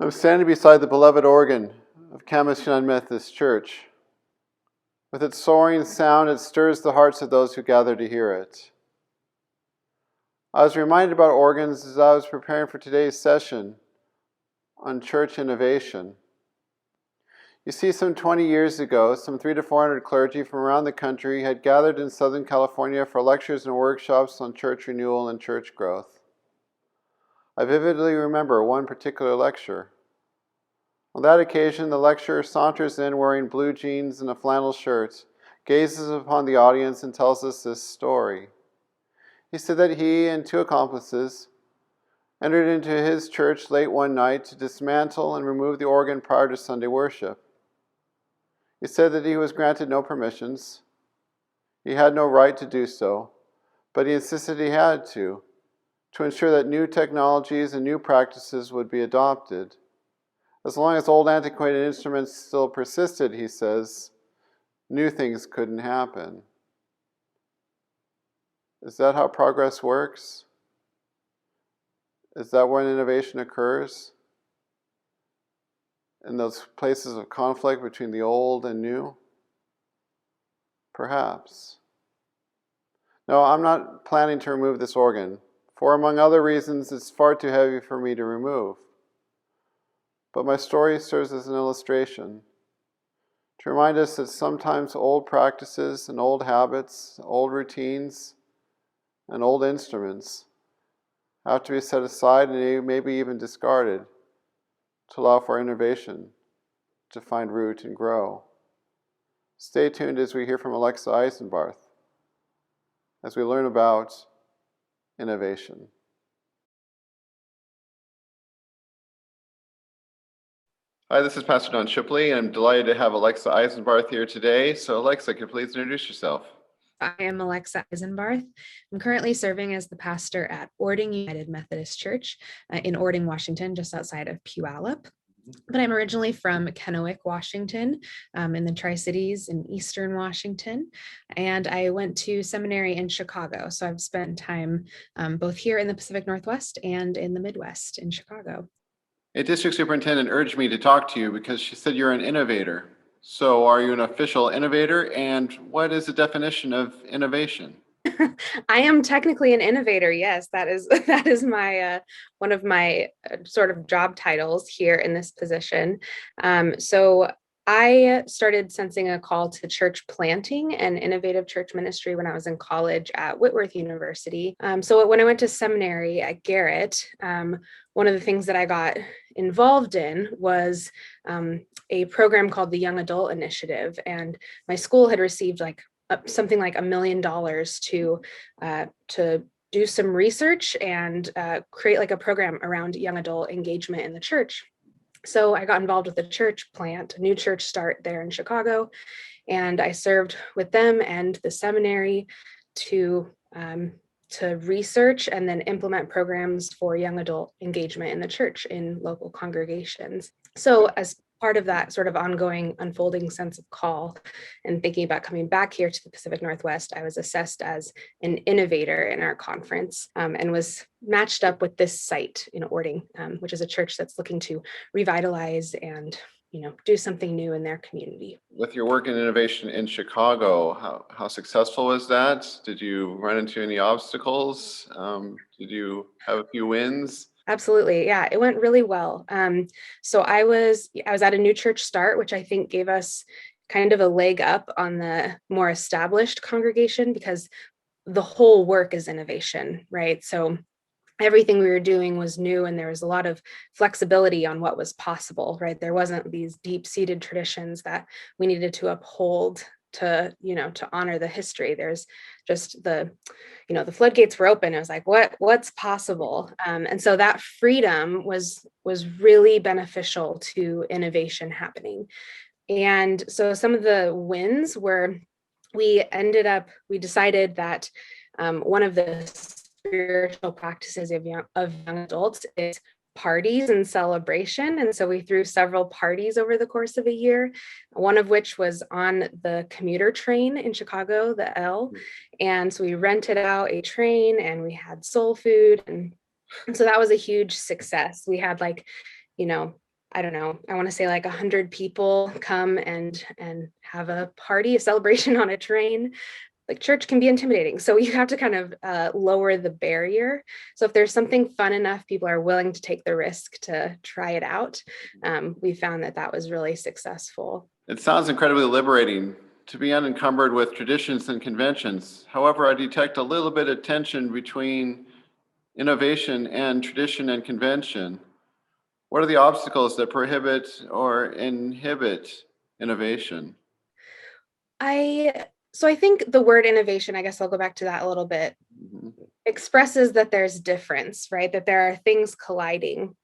I'm standing beside the beloved organ of Camas United Methodist Church. With its soaring sound, it stirs the hearts of those who gather to hear it. I was reminded about organs as I was preparing for today's session on church innovation. You see, some 20 years ago, some 300 to 400 clergy from around the country had gathered in Southern California for lectures and workshops on church renewal and church growth. I vividly remember one particular lecture. On that occasion, the lecturer saunters in wearing blue jeans and a flannel shirt, gazes upon the audience, and tells us this story. He said that he and two accomplices entered into his church late one night to dismantle and remove the organ prior to Sunday worship. He said that he was granted no permissions. He had no right to do so, but he insisted he had to ensure that new technologies and new practices would be adopted. As long as old antiquated instruments still persisted, he says, new things couldn't happen. Is that how progress works? Is that when innovation occurs? In those places of conflict between the old and new? Perhaps. No, I'm not planning to remove this organ, for among other reasons, it's far too heavy for me to remove. But my story serves as an illustration to remind us that sometimes old practices and old habits, old routines, and old instruments have to be set aside and maybe even discarded to allow for innovation to find root and grow. Stay tuned as we hear from Alexa Eisenbarth as we learn about innovation. Hi, this is Pastor Don Shipley, and I'm delighted to have Alexa Eisenbarth here today. So Alexa, could you please introduce yourself? I am Alexa Eisenbarth. I'm currently serving as the pastor at Ording United Methodist Church in Ording, Washington, just outside of Puyallup. But I'm originally from Kennewick, Washington, in the Tri-Cities in Eastern Washington. And I went to seminary in Chicago. So I've spent time both here in the Pacific Northwest and in the Midwest in Chicago. A district superintendent urged me to talk to you because she said you're an innovator. So are you an official innovator? And what is the definition of innovation? I am technically an innovator. Yes, that is my one of my sort of job titles here in this position. So I started sensing a call to church planting and innovative church ministry when I was in college at Whitworth University. So when I went to seminary at Garrett, one of the things that I got involved in was a program called the Young Adult Initiative, and my school had received something like $1 million to do some research and create like a program around young adult engagement in the church. So I got involved with the church plant, a new church start there in Chicago, and I served with them and the seminary to research and then implement programs for young adult engagement in the church in local congregations. So as part of that sort of ongoing unfolding sense of call and thinking about coming back here to the Pacific Northwest, I was assessed as an innovator in our conference and was matched up with this site in Ording, which is a church that's looking to revitalize and do something new in their community. With your work in innovation in Chicago, how successful was that? Did you run into any obstacles? Did you have a few wins? Absolutely. Yeah, it went really well. So I was at a new church start, which I think gave us kind of a leg up on the more established congregation because the whole work is innovation, right? So everything we were doing was new and there was a lot of flexibility on what was possible, right? There wasn't these deep-seated traditions that we needed to uphold to honor the history. There's just the floodgates were open. It was like, what's possible? And so that freedom was really beneficial to innovation happening. And so some of the wins were, we decided that one of the spiritual practices of young adults is parties and celebration. And so we threw several parties over the course of a year, one of which was on the commuter train in Chicago, the L. And so we rented out a train and we had soul food. And so that was a huge success. We had I don't know, I want to say like 100 people come and have a party, a celebration on a train. Like church can be intimidating. So you have to kind of lower the barrier. So if there's something fun enough, people are willing to take the risk to try it out. We found that that was really successful. It sounds incredibly liberating to be unencumbered with traditions and conventions. However, I detect a little bit of tension between innovation and tradition and convention. What are the obstacles that prohibit or inhibit innovation? I think the word innovation, I guess I'll go back to that a little bit, Mhm. expresses that there's difference, right? That there are things colliding.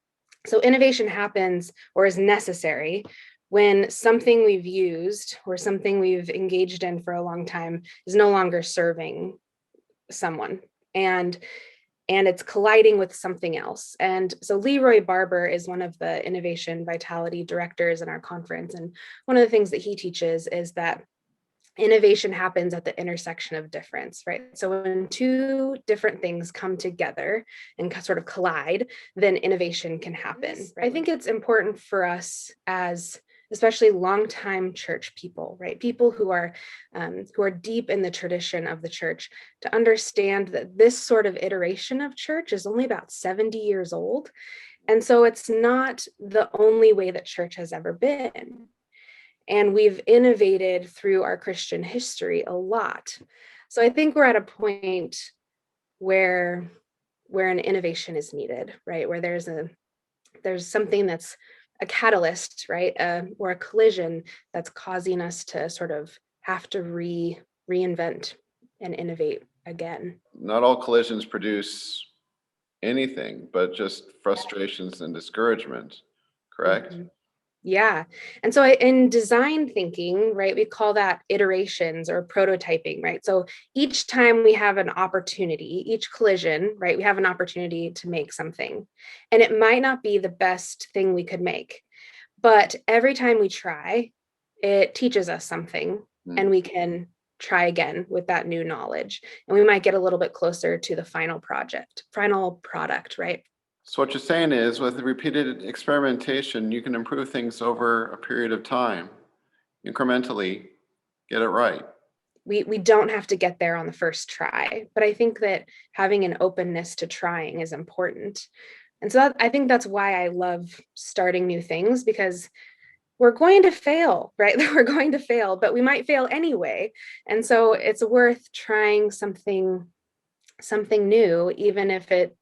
So innovation happens or is necessary when something we've used or something we've engaged in for a long time is no longer serving someone. And it's colliding with something else. And so Leroy Barber is one of the innovation vitality directors in our conference. And one of the things that he teaches is that innovation happens at the intersection of difference, right? So when two different things come together and sort of collide, then innovation can happen. Right? I think it's important for us as especially longtime church people, right? People who are deep in the tradition of the church, to understand that this sort of iteration of church is only about 70 years old. And so it's not the only way that church has ever been. And we've innovated through our Christian history a lot. So I think we're at a point where an innovation is needed, right? Where there's something that's a catalyst, right? Or a collision that's causing us to sort of have to reinvent and innovate again. Not all collisions produce anything but just frustrations and discouragement, correct? Mhm. Yeah. And so in design thinking, right, we call that iterations or prototyping, right? So each time we have an opportunity, each collision, right, we have an opportunity to make something. And it might not be the best thing we could make, but every time we try, it teaches us something and Mm. we can try again with that new knowledge. And we might get a little bit closer to the final product, right? So what you're saying is with repeated experimentation, you can improve things over a period of time, incrementally get it right. We don't have to get there on the first try, but I think that having an openness to trying is important. And so I think that's why I love starting new things, because we're going to fail, right? We're going to fail, but we might fail anyway. And so it's worth trying something new, even if it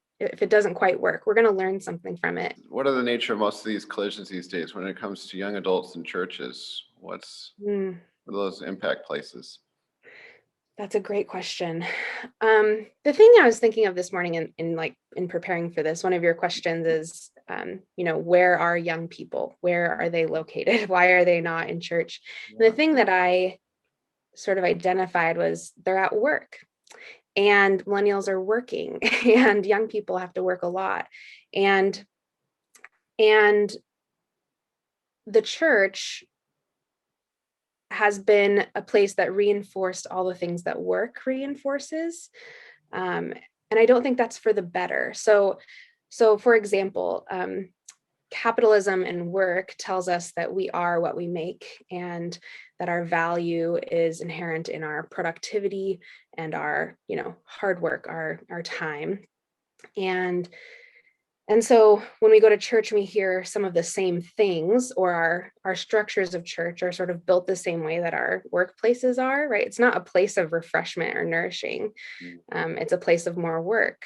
doesn't quite work. We're going to learn something from it. What are the nature of most of these collisions these days when it comes to young adults in churches? Mm, What are those impact places? that's a great question. The thing I was thinking of this morning in preparing for this, one of your questions is, where are young people? Where are they located? Why are they not in church? And the thing that I sort of identified was they're at work, and millennials are working and young people have to work a lot. And the church has been a place that reinforced all the things that work reinforces. And I don't think that's for the better. So for example, capitalism and work tells us that we are what we make, and that our value is inherent in our productivity and our, hard work, our time. And so when we go to church and we hear some of the same things, or our structures of church are sort of built the same way that our workplaces are, right? It's not a place of refreshment or nourishing. It's a place of more work.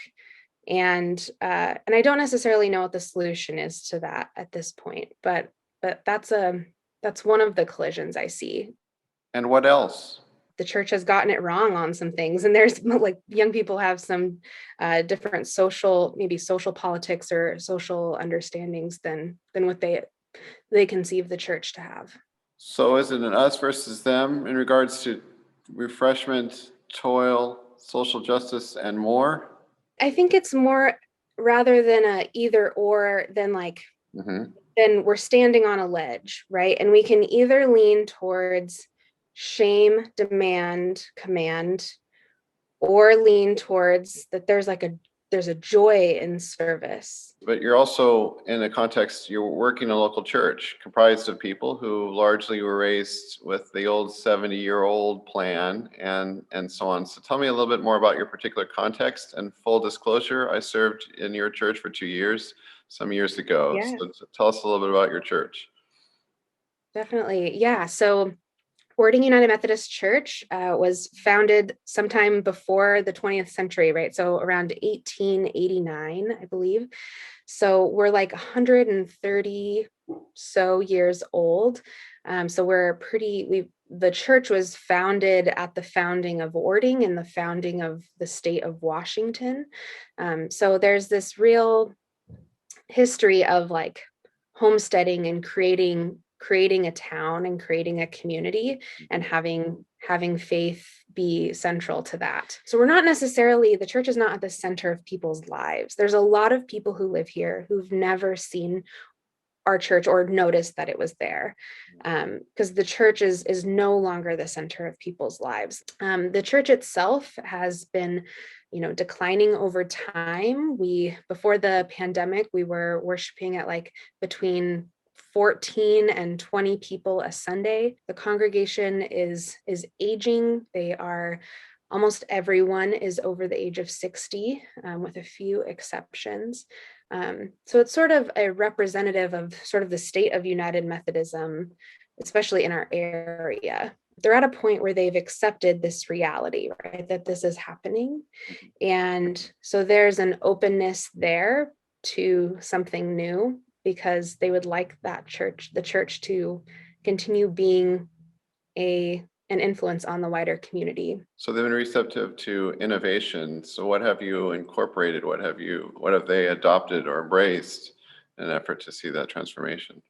And I don't necessarily know what the solution is to that at this point, but that's one of the collisions I see. And what else? The church has gotten it wrong on some things, and there's like young people have some different maybe social politics or social understandings than what they conceive the church to have. So is it an us versus them in regards to refreshment, toil, social justice, and more? I think it's more, rather than a either or, than like, Hmm. then we're standing on a ledge, right? And we can either lean towards shame, demand, command, or lean towards that there's like there's a joy in service. But you're also in a context, you're working in a local church comprised of people who largely were raised with the old 70-year-old plan and so on. So tell me a little bit more about your particular context. And full disclosure, I served in your church for 2 years, some years ago. Yeah, So tell us a little bit about your church. definitely. Yeah. So Ording United Methodist Church was founded sometime before the 20th century, right? So around 1889, I believe. So we're like 130 so years old. So the church was founded at the founding of Ording and the founding of the state of Washington. So there's this real history of like homesteading and creating a town and creating a community and having faith be central to that. So the church is not at the center of people's lives. There's a lot of people who live here who've never seen our church or noticed that it was there, because the church is no longer the center of people's lives. The church itself has been declining over time. Before the pandemic, we were worshiping at like between 14 and 20 people a Sunday. The congregation is aging. Almost everyone is over the age of 60, with a few exceptions. So it's sort of a representative of sort of the state of United Methodism, especially in our area. They're at a point where they've accepted this reality, right, that this is happening. And so there's an openness there to something new because they would like the church to continue being an influence on the wider community. So they've been receptive to innovation. So what have you incorporated? What have they adopted or embraced in an effort to see that transformation?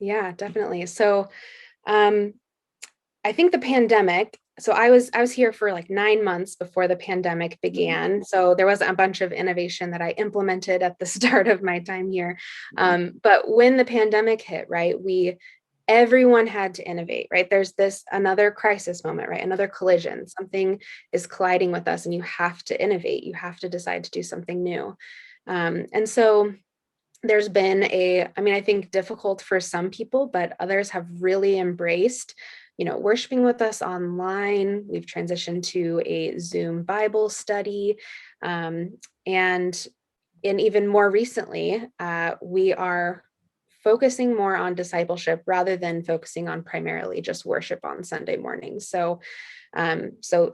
Yeah, definitely. So I think the pandemic, so I was here for like 9 months before the pandemic began. So there wasn't a bunch of innovation that I implemented at the start of my time here. But when the pandemic hit, right, everyone had to innovate, right? There's this another crisis moment, right? Another collision. Something is colliding with us and you have to innovate. You have to decide to do something new. And so there's been I think difficult for some people, but others have really embraced, worshiping with us online. We've transitioned to a Zoom Bible study. And even more recently, we are focusing more on discipleship rather than focusing on primarily just worship on Sunday mornings. So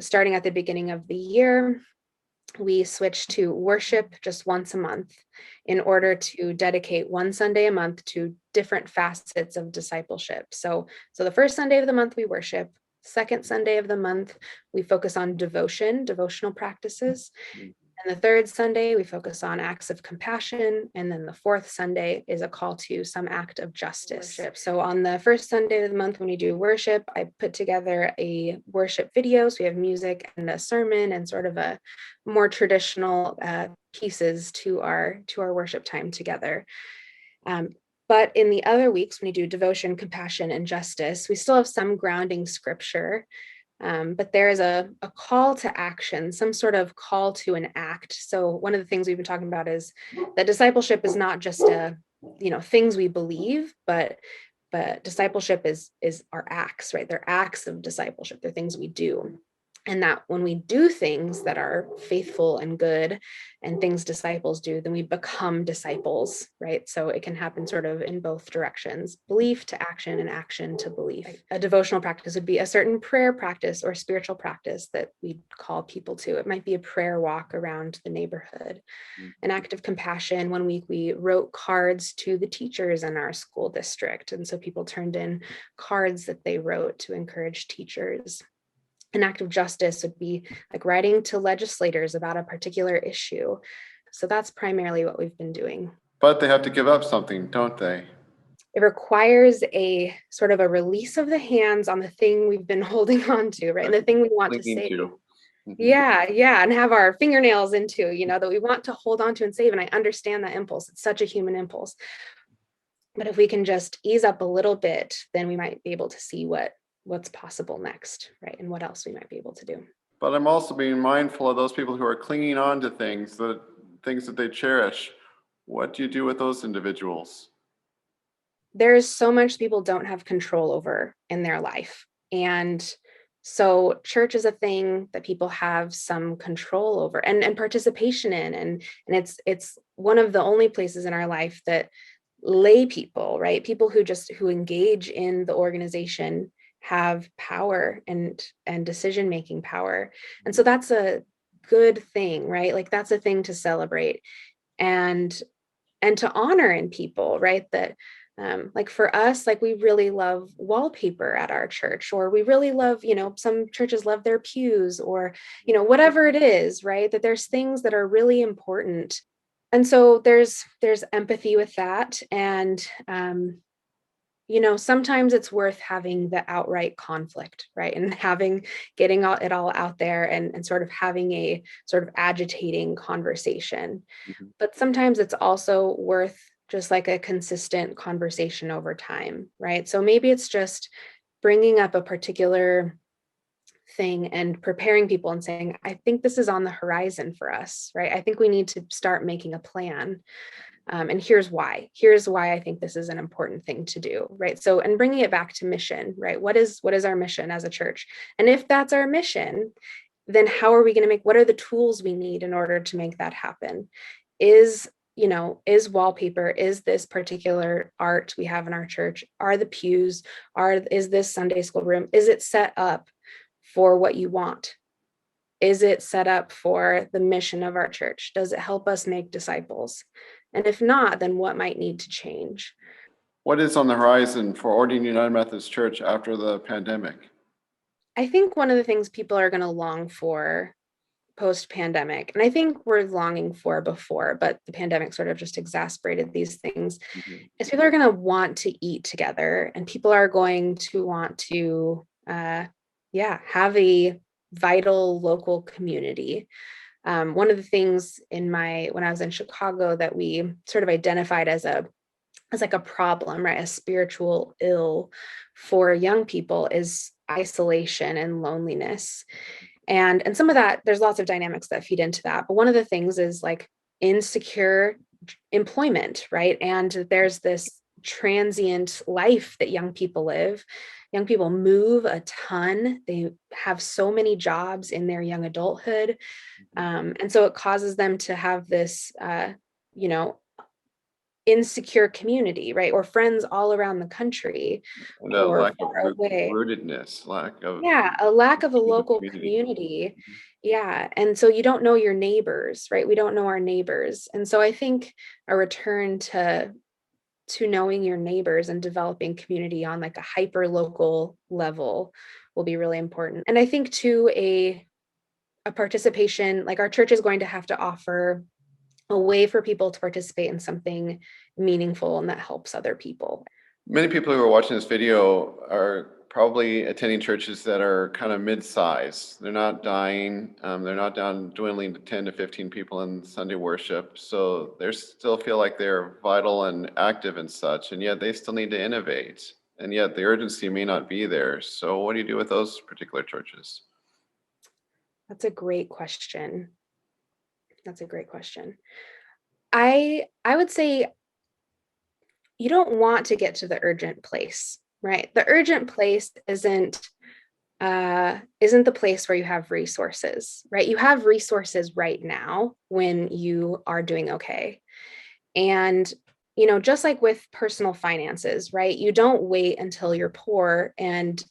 starting at the beginning of the year, we switched to worship just once a month in order to dedicate one Sunday a month to different facets of discipleship. So the first Sunday of the month, we worship. Second Sunday of the month, we focus on devotional practices. And the third Sunday, we focus on acts of compassion. And then the fourth Sunday is a call to some act of justice. So on the first Sunday of the month, when we do worship, I put together a worship video. So we have music and a sermon and sort of a more traditional pieces to our worship time together. But in the other weeks, when we do devotion, compassion, and justice, we still have some grounding scripture. But there is a call to action, some sort of call to an act. So one of the things we've been talking about is that discipleship is not just things we believe, but discipleship is our acts, right? They're acts of discipleship. They're things we do. And that when we do things that are faithful and good and things disciples do, then we become disciples, right? So it can happen sort of in both directions, belief to action and action to belief. A devotional practice would be a certain prayer practice or spiritual practice that we call people to. It might be a prayer walk around the neighborhood. An act of compassion. One week we wrote cards to the teachers in our school district. And so people turned in cards that they wrote to encourage teachers. An act of justice would be like writing to legislators about a particular issue. So that's primarily what we've been doing. But they have to give up something, don't they? It requires a sort of a release of the hands on the thing we've been holding on to, right? And the thing we want to save. Yeah. And have our fingernails into, that we want to hold on to and save. And I understand that impulse. It's such a human impulse. But if we can just ease up a little bit, then we might be able to see what's possible next, right? And what else we might be able to do. But I'm also being mindful of those people who are clinging on to things that they cherish. What do you do with those individuals? There's so much people don't have control over in their life. And so church is a thing that people have some control over and participation in. And it's one of the only places in our life that lay people, right? People who engage in the organization have power and decision making power. And so that's a good thing, right? Like that's a thing to celebrate and to honor in people, right? That like for us, like we really love wallpaper at our church, or we really love, some churches love their pews, or, whatever it is, right? That there's things that are really important. And so there's empathy with that. And sometimes it's worth having the outright conflict, right? And getting it all out there and sort of having a sort of agitating conversation. Mhm. But sometimes it's also worth just like a consistent conversation over time, right? So maybe it's just bringing up a particular thing and preparing people and saying, I think this is on the horizon for us, right? I think we need to start making a plan. And here's why. Here's why I think this is an important thing to do, right? So, and bringing it back to mission, right? What is our mission as a church? And if that's our mission, then how are we going to what are the tools we need in order to make that happen? Is wallpaper, is this particular art we have in our church, are the pews, is this Sunday school room, is it set up for what you want? Is it set up for the mission of our church? Does it help us make disciples? And if not, then what might need to change? What is on the horizon for Ordained United Methodist Church after the pandemic? I think one of the things people are going to long for post-pandemic, and I think we're longing for before, but the pandemic sort of just exacerbated these things, Mhm. is people are going to want to eat together, and people are going to want to have a vital local community. One of the things when I was in Chicago that we sort of identified as like a problem, right? A spiritual ill for young people is isolation and loneliness. And some of that, there's lots of dynamics that feed into that. But one of the things is like insecure employment, right? And there's this transient life that young people live. Young people move a ton. They have so many jobs in their young adulthood. And so it causes them to have this, you know, insecure community, right? Or friends all around the country And a or lack of far away. rootedness, lack of Yeah, a lack of a connection to the local community. community. Yeah. And so you don't know your neighbors, right? We don't know our neighbors. And so I think a return to knowing your neighbors and developing community on like a hyper local level will be really important. And I think too a participation, like our church is going to have to offer a way for people to participate in something meaningful and that helps other people. Many people who are watching this video are probably attending churches that are kind of mid-size. They're not dying. They're not down dwindling to 10 to 15 people in Sunday worship. So they still feel like they're vital and active and such, and yet they still need to innovate. And yet the urgency may not be there. So what do you do with those particular churches? That's a great question. That's a great question. I would say you don't want to get to the urgent place, right? The urgent place isn't the place where you have resources, right? You have resources right now when you are doing okay. And just like with personal finances, right? You don't wait until you're poor and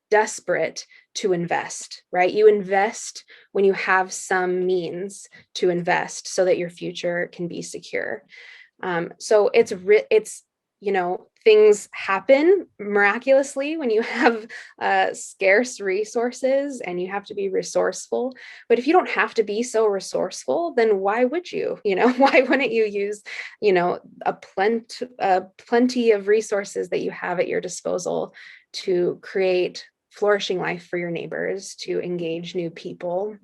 desperate to invest, right? You invest when you have some means to invest so that your future can be secure. So it's things happen miraculously when you have scarce resources and you have to be resourceful. But if you don't have to be so resourceful, then why would you? Why wouldn't you use a plenty of resources that you have at your disposal to create flourishing life for your neighbors, to engage new people,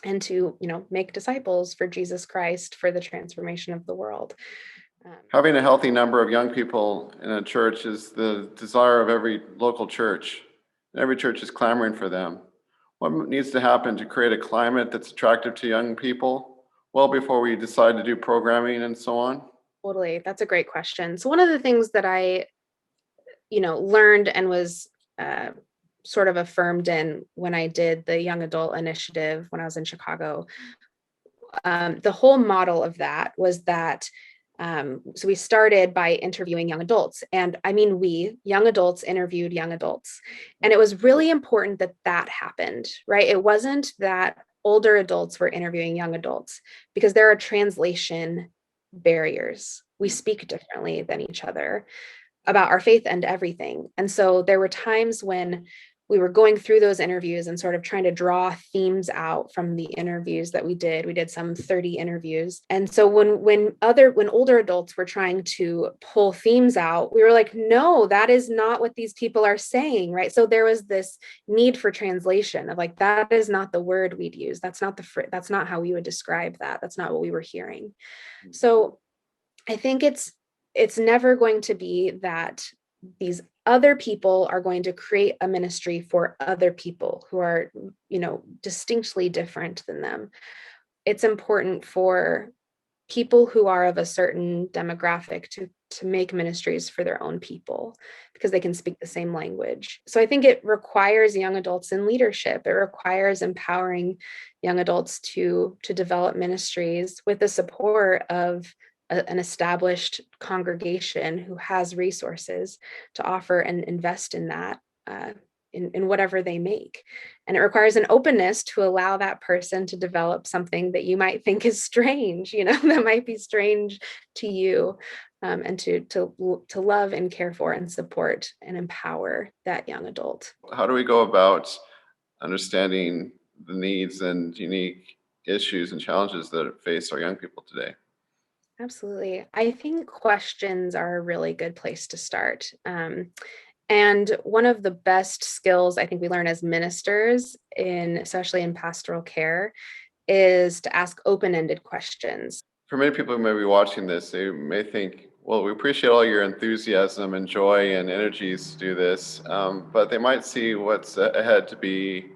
and to make disciples for Jesus Christ for the transformation of the world. Having a healthy number of young people in a church is the desire of every local church. Every church is clamoring for them. What needs to happen to create a climate that's attractive to young people well before we decide to do programming and so on? Totally. That's a great question. So one of the things that I, learned and was uh, sort of affirmed in when I did the young adult initiative when I was in Chicago, the whole model of that was that so we started by interviewing young adults, and I mean we young adults interviewed young adults, and it was really important that that happened, right? It wasn't that older adults were interviewing young adults, because there are translation barriers. We speak differently than each other about our faith and everything. And so there were times when we were going through those interviews and sort of trying to draw themes out from the interviews that we did. We did some 30 interviews. And so when older adults were trying to pull themes out, we were like, no, that is not what these people are saying, right? So there was this need for translation of like, that is not the word we'd use. That's not how we would describe that. That's not what we were hearing. So I think it's never going to be that these other people are going to create a ministry for other people who are, distinctly different than them. It's important for people who are of a certain demographic to make ministries for their own people, because they can speak the same language. So I think it requires young adults in leadership. It requires empowering young adults to develop ministries with the support of an established congregation who has resources to offer and invest in that, in whatever they make. And it requires an openness to allow that person to develop something that you might think is strange, that might be strange to you, and to love and care for and support and empower that young adult. How do we go about understanding the needs and unique issues and challenges that face our young people today? Absolutely. I think questions are a really good place to start. And one of the best skills I think we learn as ministers, especially in pastoral care, is to ask open-ended questions. For many people who may be watching this, they may think, well, we appreciate all your enthusiasm and joy and energies to do this, but they might see what's ahead to be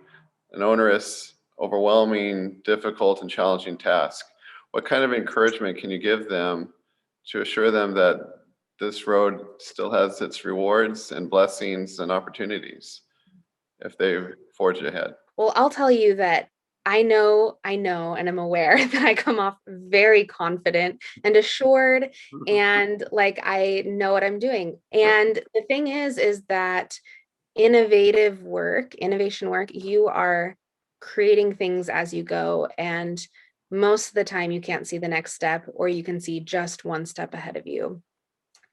an onerous, overwhelming, difficult, and challenging task. What kind of encouragement can you give them to assure them that this road still has its rewards and blessings and opportunities if they forge ahead? Well, I'll tell you that I know, and I'm aware that I come off very confident and assured, and like I know what I'm doing. And the thing is that innovation work, you are creating things as you go. And most of the time you can't see the next step, or you can see just one step ahead of you.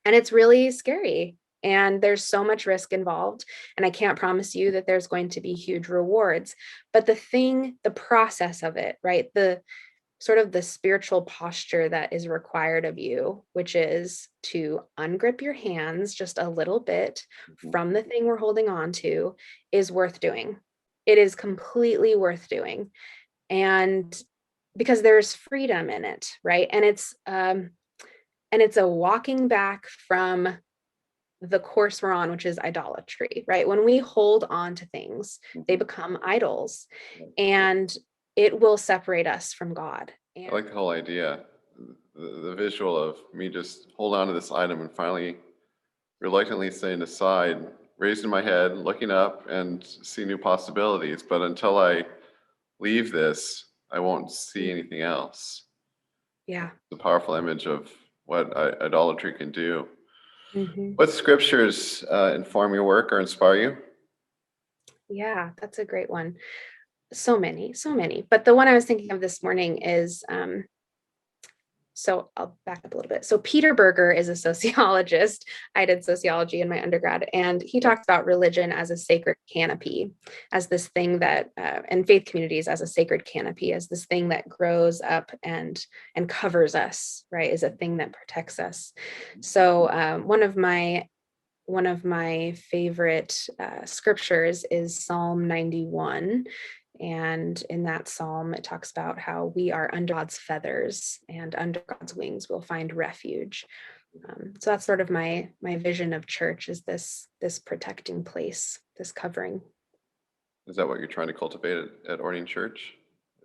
And it's really scary. And there's so much risk involved. And I can't promise you that there's going to be huge rewards. But the process of it, right? The sort of the spiritual posture that is required of you, which is to ungrip your hands just a little bit from the thing we're holding on to, is worth doing. It is completely worth doing. And because there's freedom in it, right? And it's a walking back from the course we're on, which is idolatry, right? When we hold on to things, they become idols, and it will separate us from God. I like the whole idea, the visual of me just hold on to this item and finally reluctantly setting aside, raising my head, looking up and see new possibilities. But until I leave this, I won't see anything else. Yeah. It's a powerful image of what idolatry can do. Mm-hmm. What scriptures inform your work or inspire you? Yeah, that's a great one. So many, so many. But the one I was thinking of this morning is so I'll back up a little bit. So Peter Berger is a sociologist. I did sociology in my undergrad, and he talks about religion as a sacred canopy, as this thing that, and faith communities as a sacred canopy, as this thing that grows up and covers us, right? Is a thing that protects us. So one of my favorite scriptures is Psalm 91. And in that psalm, it talks about how we are under God's feathers, and under God's wings we'll find refuge. So that's sort of my vision of church, is this protecting place, this covering. Is that what you're trying to cultivate at Orient Church?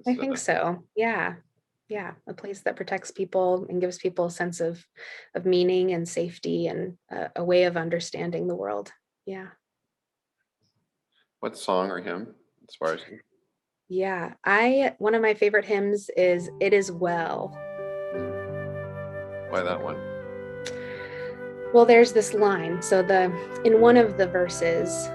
I Is, think so. Yeah. Yeah. A place that protects people and gives people a sense of meaning and safety and a way of understanding the world. Yeah. what song or hymn inspires you? Yeah. One of my favorite hymns is It Is Well. Why that one? Well, there's this line. So in one of the verses,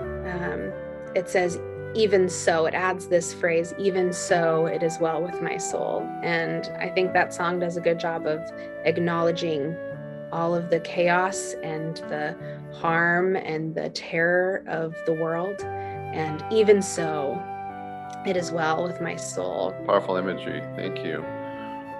it says, even so, it adds this phrase, even so, it is well with my soul. And I think that song does a good job of acknowledging all of the chaos and the harm and the terror of the world. And even so, it is well with my soul. Powerful imagery. Thank you.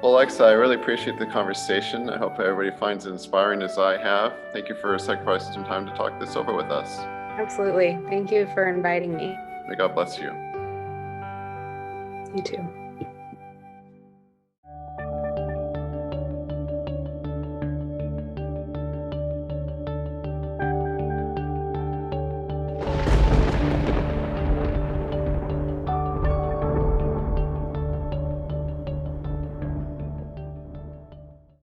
Well, Alexa, I really appreciate the conversation. I hope everybody finds it inspiring as I have. Thank you for sacrificing some time to talk this over with us. Absolutely. Thank you for inviting me. May God bless you. You too.